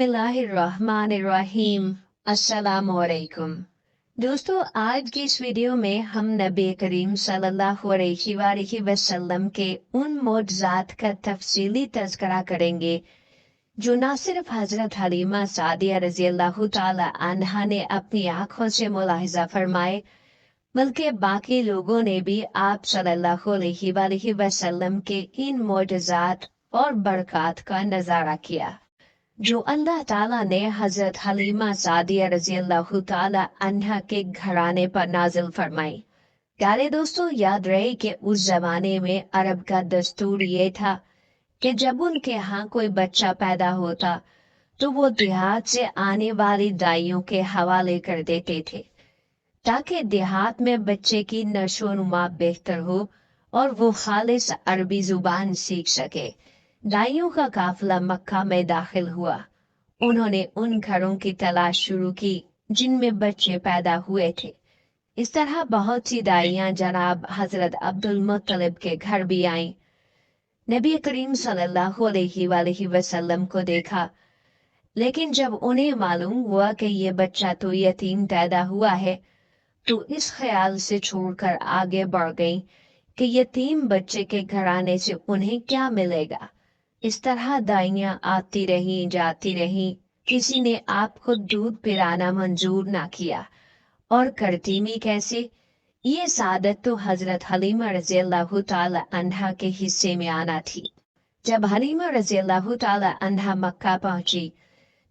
बिस्मिल्लाहिर्रहमानिर्रहीम। अस्सलामुअलैकुम। दोस्तों, आज की इस वीडियो में हम नबी करीम सल्लल्लाहु अलैहि वसल्लम के उन मोजज़ात का तफसीली तज़किरा करेंगे जो न सिर्फ हजरत हलीमा सादिया रज़ी अल्लाह ताला अन्हा ने अपनी आंखों से मुलाहिजा फरमाए, बल्कि बाकी लोगों ने भी आप सल्लल्लाहु अलैहि वसल्लम के इन मोजज़ात और बरक़ात का नज़ारा किया जो अल्लाह ताला ने हजरत हलीमा सादिया रज़ी अल्लाह ताला अन्हा के घराने पर नाजिल फरमाई। प्यारे दोस्तों, याद रहे कि उस जमाने में अरब का दस्तूर ये था कि जब उनके यहाँ कोई बच्चा पैदा होता तो वो देहात से आने वाली दाइयों के हवाले कर देते थे ताकि देहात में बच्चे की नशोनुमा बेहतर हो और वो खालिस अरबी जुबान सीख सके। दाइयों का काफिला मक्का में दाखिल हुआ। उन्होंने उन घरों की तलाश शुरू की जिनमें बच्चे पैदा हुए थे। इस तरह बहुत सी दाइयां जनाब हजरत अब्दुल मुत्तलिब के घर भी आईं। नबी करीम सल्लल्लाहु अलैहि वसल्लम को देखा, लेकिन जब उन्हें मालूम हुआ कि ये बच्चा तो यतीम पैदा हुआ है तो इस ख्याल से छोड़कर आगे बढ़ गईं कि यतीम बच्चे के घराने से उन्हें क्या मिलेगा। इस तरह दाइयां आती रहीं जाती रहीं, किसी ने आपको दूध पिलाना मंजूर ना किया। और करती भी कैसे? ये सादत तो हजरत हलीमा रज़ी अल्लाह ताला अन्हा के हिस्से में आना थी। जब हलीमा रज़ी अल्लाह ताला अन्हा मक्का पहुंची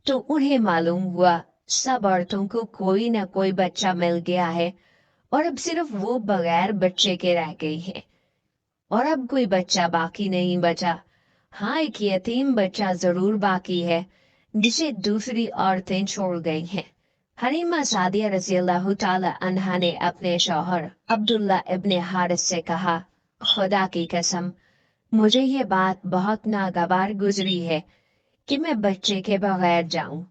तो उन्हें मालूम हुआ सब औरतों को कोई न कोई बच्चा मिल गया है और अब सिर्फ वो बगैर बच्चे के रह गई है और अब कोई बच्चा बाकी नहीं बचा। हाँ, एक यतीम बच्चा जरूर बाकी है जिसे दूसरी औरतें छोड़ गई हैं। हलीमा सादिया रज़ी अल्लाह ताला अन्हा ने अपने शौहर अब्दुल्ला इब्ने हारिस से कहा, खुदा की कसम, मुझे ये बात बहुत नागवार गुजरी है कि मैं बच्चे के बगैर जाऊं।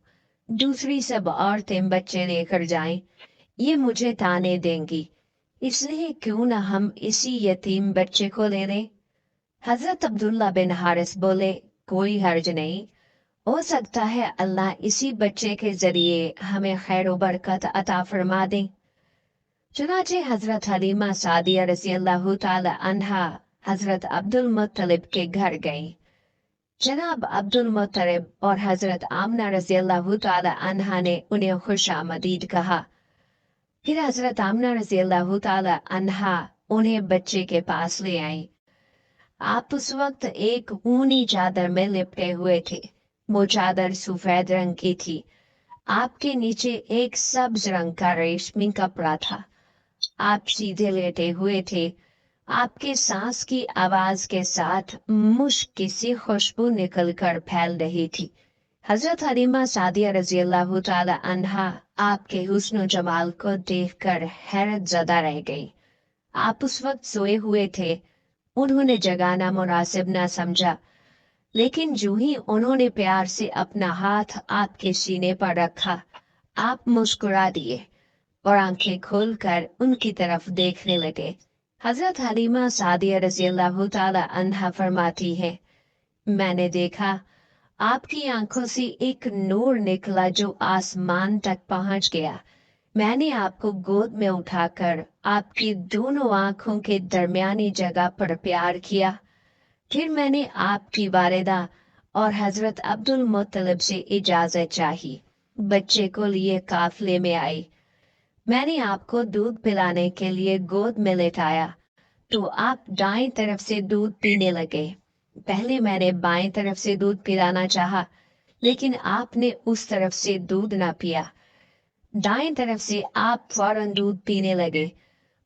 दूसरी सब औरतें बच्चे लेकर जाएं, ये मुझे ताने देंगी, इसलिए क्यों न हम इसी यतीम बच्चे को ले लें। हजरत अब्दुल्ला बिन हारिस बोले, कोई हर्ज नहीं, हो सकता है अल्लाह इसी बच्चे के जरिए हमें खैर बरकत अता फरमा दे। चुनाचे हजरत हलीमा सादिया रज़ी अल्लाह ताला अन्हा हजरत अब्दुल मुत्तलिब के घर गईं। जनाब अब्दुल मुत्तलिब और हजरत आमना रज़ी अल्लाह ताला अन्हा ने उन्हें खुशामदीद कहा। फिर हजरत आमना रज़ी अल्लाह ताला अन्हा उन्हें बच्चे के पास ले आई। आप उस वक्त एक ऊनी चादर में लिपटे हुए थे। वो चादर सफेद रंग की थी। आपके नीचे एक सब्ज रंग का रेशमी कपड़ा था। आप सीधे लेटे हुए थे। आपके सांस की आवाज के साथ मुश्क की सी खुशबू निकलकर फैल रही थी। हजरत हलीमा सादिया रज़ी अल्लाह ताला अन्हा आपके हुस्न जमाल को देखकर हैरत ज़दा रह गई। आप उस वक्त सोए हुए थे। उन्होंने जगाना मुनासिब न समझा, लेकिन जो ही उन्होंने प्यार से अपना हाथ आपके सीने पर रखा, आप मुस्कुरा दिए और आंखें खोलकर उनकी तरफ देखने लगे। हजरत हलीमा सादिया रज़ी अल्लाह ताला अन्हा फरमाती है, मैंने देखा आपकी आंखों से एक नूर निकला जो आसमान तक पहुंच गया। मैंने आपको गोद में उठाकर आपकी दोनों आंखों के दरमियानी जगह पर प्यार किया। फिर मैंने आपकी वालिदा और हजरत अब्दुल मुत्तलिब से इजाजत चाही। बच्चे को लिए काफिले में आई। मैंने आपको दूध पिलाने के लिए गोद में लेटाया तो आप दाएं तरफ से दूध पीने लगे। पहले मैंने बाएं तरफ से दूध पिलाना चाहा, लेकिन आपने उस तरफ से दूध ना पिया। दाएं तरफ से आप फौरन दूध पीने लगे।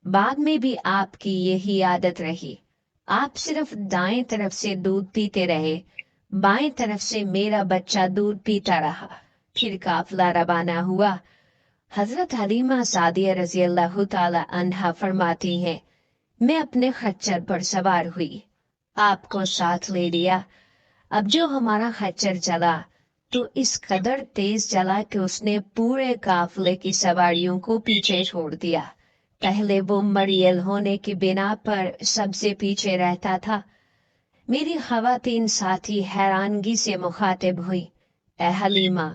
बाद में भी आपकी यही आदत रही। आप सिर्फ दाएं तरफ से दूध पीते रहे, बाएं तरफ से मेरा बच्चा दूध पीता रहा। फिर काफिला रवाना हुआ। हजरत हलीमा सादिया रज़ी अल्लाह ताला अन्हा फरमाती हैं, मैं अपने खच्चर पर सवार हुई, आपको साथ ले लिया। अब जो हमारा खच्चर चला तो इस कदर तेज चला कि उसने पूरे काफिले की सवारियों को पीछे छोड़ दिया। पहले वो मरियल होने की बिना पर सबसे पीछे रहता था। मेरी खवातीन साथी हैरानगी से मुखातिब हुई, ए हलीमा,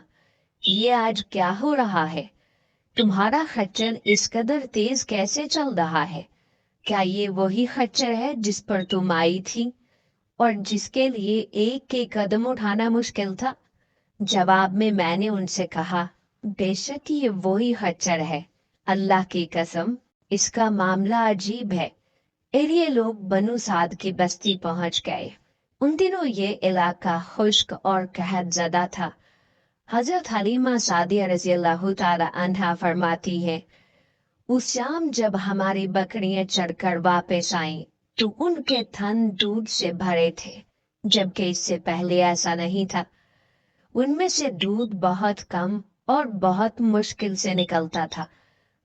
ये आज क्या हो रहा है? तुम्हारा खच्चर इस कदर तेज कैसे चल रहा है? क्या ये वही खच्चर है जिस पर तुम आई थी और जिसके लिए एक के कदम उठाना मुश्किल था? जवाब में मैंने उनसे कहा, बेशक ये वही खच्चर है। अल्लाह की कसम, इसका मामला अजीब है। फिर ये लोग बनु साद की बस्ती पहुंच गए। उन दिनों ये इलाका खुश्क और कहत ज़दा था। हजरत हलीमा सादिया रज़ी अल्लाह ताला अन्हा फरमाती है, उस शाम जब हमारी बकरियां चढ़कर वापस आईं, तो उनके थन दूध से भरे थे, जबकि इससे पहले ऐसा नहीं था। उनमें से दूध बहुत कम और बहुत मुश्किल से निकलता था।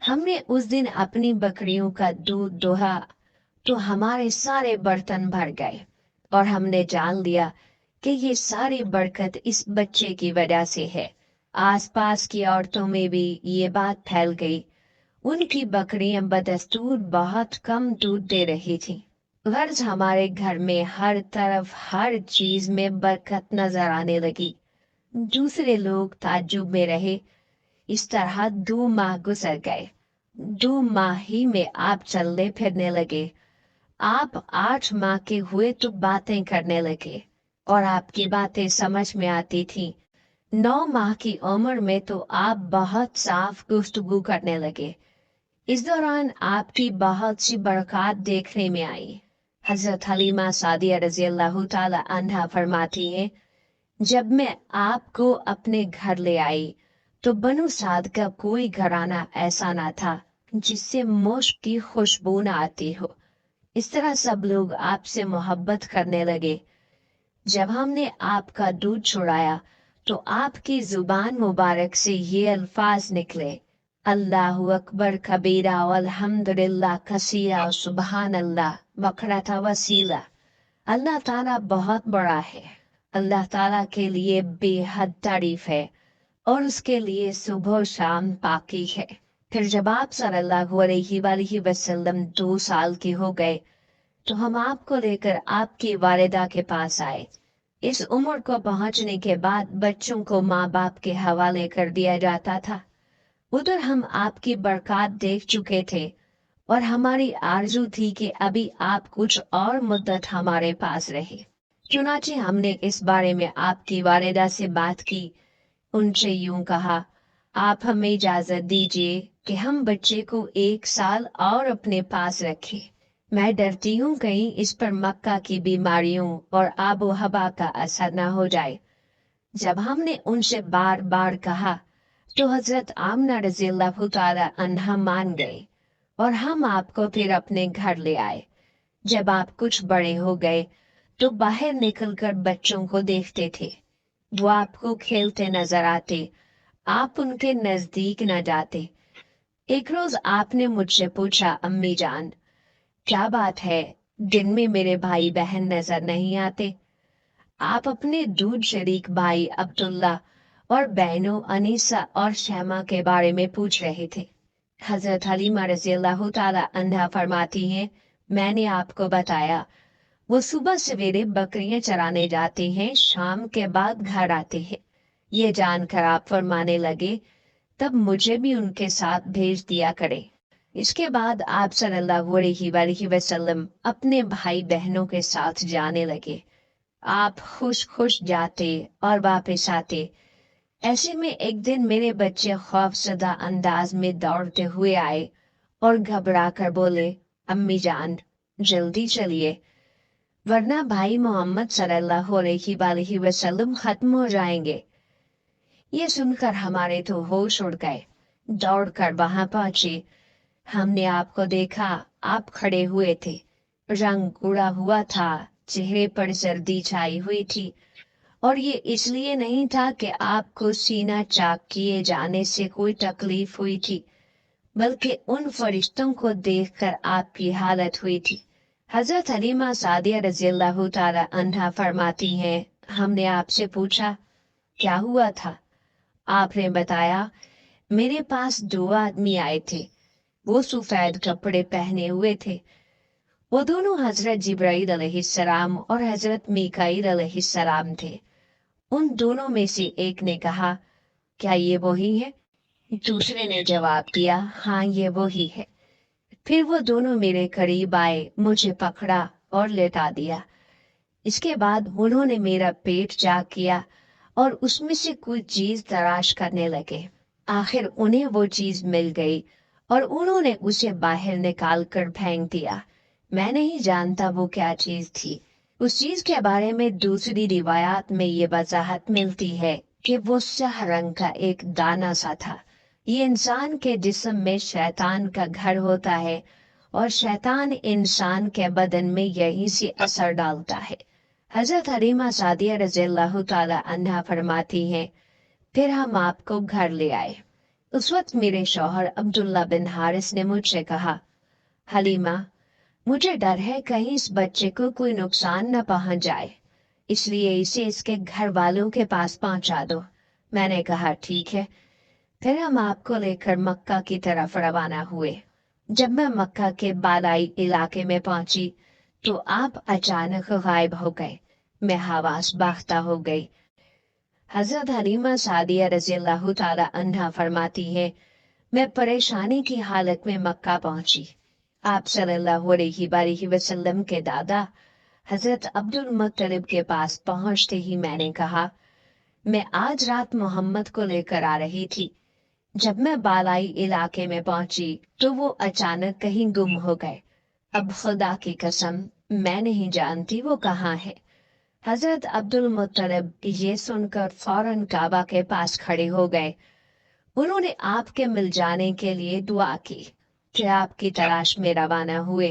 हमने उस दिन अपनी बकरियों का दूध दोहा तो हमारे सारे बर्तन भर गए और हमने जान लिया कि ये सारी बरकत इस बच्चे की वजह से है। आसपास की औरतों में भी ये बात फैल गई। उनकी बकरियां बदस्तूर बहुत कम दूध दे रही थी। गर्ज हमारे घर में हर तरफ हर चीज में बरकत नजर आने लगी। दूसरे लोग ताज्जुब में रहे। इस तरह 2 माह गुजर गए। 2 माह ही में आप चलने फिरने लगे। आप 8 माह के हुए तो बातें करने लगे और आपकी बातें समझ में आती थी। 9 माह की उम्र में तो आप बहुत साफ गुफ्तगू करने लगे। इस दौरान आपकी बहुत सी बरक़ात देखने में आई। हजरत हलीमा सादिया रज़ी अल्लाह ताला अन्हा फरमाती है, जब मैं आपको अपने घर ले आई तो बनु साद का कोई घराना ऐसा ना था जिससे मुश्क की खुशबू न आती हो। इस तरह सब लोग आपसे मोहब्बत करने लगे। जब हमने आपका दूध छुड़ाया तो आपकी जुबान मुबारक से ये अल्फाज निकले, अल्लाहु अकबर कबीरा अल्हम्दुलिल्लाह कसीरा सुबहान अल्लाह बकरता वसीला। अल्लाह ताला बहुत बड़ा है। अल्लाह ताला के लिए बेहद तारीफ है और उसके लिए सुबह शाम पाकी है। फिर जब आप सल्लल्लाहु अलैहि वसल्लम 2 साल के हो गए तो हम आपको लेकर आपकी वालिदा के पास आए। इस उम्र को पहुंचने के बाद बच्चों को माँ बाप के हवाले कर दिया जाता था। उधर हम आपकी बरक़ात देख चुके थे और हमारी आरज़ू थी कि अभी आप कुछ और मुद्दत हमारे पास रहे। चुनाचे हमने इस बारे में आपकी वालिदा से बात की। उनसे यूं कहा, आप हमें इजाजत दीजिए कि हम बच्चे को 1 साल और अपने पास रखें। मैं डरती हूँ कहीं इस पर मक्का की बीमारियों और आबो हवा का असर न हो जाए। जब हमने उनसे बार बार कहा तो हजरत आमना रज़ी अल्लाह ताला अन्हा मान गए और हम आपको फिर अपने घर ले आए। जब आप कुछ बड़े हो गए तो बाहर निकलकर बच्चों को देखते थे। वो आपको खेलते नजर आते, आप उनके नजदीक न जाते। एक रोज आपने मुझसे पूछा, अम्मी जान क्या बात है, दिन में मेरे भाई बहन नजर नहीं आते? आप अपने दूध शरीक भाई अब्दुल्ला और बहनों अनीसा और शैमा के बारे में पूछ रहे थे। हजरत हलीमा रज़ी अल्लाह ताला अन्हा फरमाती हैं, मैंने आपको बताया वो सुबह सवेरे बकरियां चराने जाते हैं, शाम के बाद घर आते हैं। ये जानकर आप फरमाने लगे, तब मुझे भी उनके साथ भेज दिया करे। इसके बाद आप सल्लल्लाहु अलैहि वसल्लम अपने भाई बहनों के साथ जाने लगे। आप खुश खुश जाते और वापस आते। ऐसे में एक दिन मेरे बच्चे खौफजदा अंदाज में दौड़ते हुए आए और घबरा कर बोले, अम्मी जान जल्दी चलिए वरना भाई मोहम्मद सल्लल्लाहु अलैहि वसल्लम खत्म हो जाएंगे। ये सुनकर हमारे तो होश उड़ गए। दौड़कर वहां पहुंचे। हमने आपको देखा, आप खड़े हुए थे, रंग उड़ा हुआ था, चेहरे पर सर्दी छाई हुई थी और ये इसलिए नहीं था कि आपको सीना चाक किए जाने से कोई तकलीफ हुई थी, बल्कि उन फरिश्तों को देखकर आपकी हालत हुई थी। हजरत हलीमा सादिया रज़ी अल्लाह ताला अन्हा फरमाती हैं, हमने आपसे पूछा क्या हुआ था? आपने बताया, मेरे पास 2 आदमी आए थे, वो सफेद कपड़े पहने हुए थे। वो दोनों हजरत जिब्राइल अलैहिस्सलाम और हजरत मीकाईल अलैहिस्सलाम थे। उन दोनों में से एक ने कहा, क्या ये वही है? दूसरे ने जवाब दिया, हाँ ये वही है। फिर वो दोनों मेरे करीब आए, मुझे पकड़ा और लेटा दिया। इसके बाद उन्होंने मेरा पेट जाग किया और उसमें से कुछ चीज तलाश करने लगे। आखिर उन्हें वो चीज मिल गई और उन्होंने उसे बाहर निकाल कर फेंक दिया। मैं नहीं जानता वो क्या चीज थी। उस चीज के बारे में दूसरी रिवायात में ये वजाहत मिलती है कि वो स्याह रंग का एक दाना सा था। ये इंसान के जिस्म में शैतान का घर होता है और शैतान इंसान के बदन में यही से असर डालता है। हजरत हलीमा सादिया रज़ियल्लाहु ताला अन्हा फरमाती हैं, फिर हम आपको घर ले आए। उस वक्त मेरे शौहर अब्दुल्ला बिन हारिस ने मुझसे कहा, हलीमा, मुझे डर है कहीं इस बच्चे को कोई नुकसान न पहुंच जाए, इसलिए इसे इसके घर वालों के पास पहुंचा दो। मैंने कहा ठीक है। फिर हम आपको लेकर मक्का की तरफ रवाना हुए। जब मैं मक्का के बालाई इलाके में पहुंची तो आप अचानक गायब हो गए। मैं हवास बाख्ता हो गई। हजरत हलीमा सादिया रज़ियल्लाहु ताला अन्हा फरमाती है, मैं परेशानी की हालत में मक्का पहुंची। आप सल्लल्लाहु अलैहि वसल्लम के दादा हजरत अब्दुल मुत्तलिब के पास पहुंचते ही मैंने कहा, मैं आज रात मोहम्मद को लेकर आ रही थी। जब मैं बालाई इलाके में पहुंची तो वो अचानक कहीं गुम हो गए। अब खुदा की कसम मैं नहीं जानती वो कहाँ है। हजरत अब्दुल मुत्तलिब ये सुनकर फौरन काबा के पास खड़े हो गए। उन्होंने आपके मिल जाने के लिए दुआ की। फिर आपकी तलाश में रवाना हुए।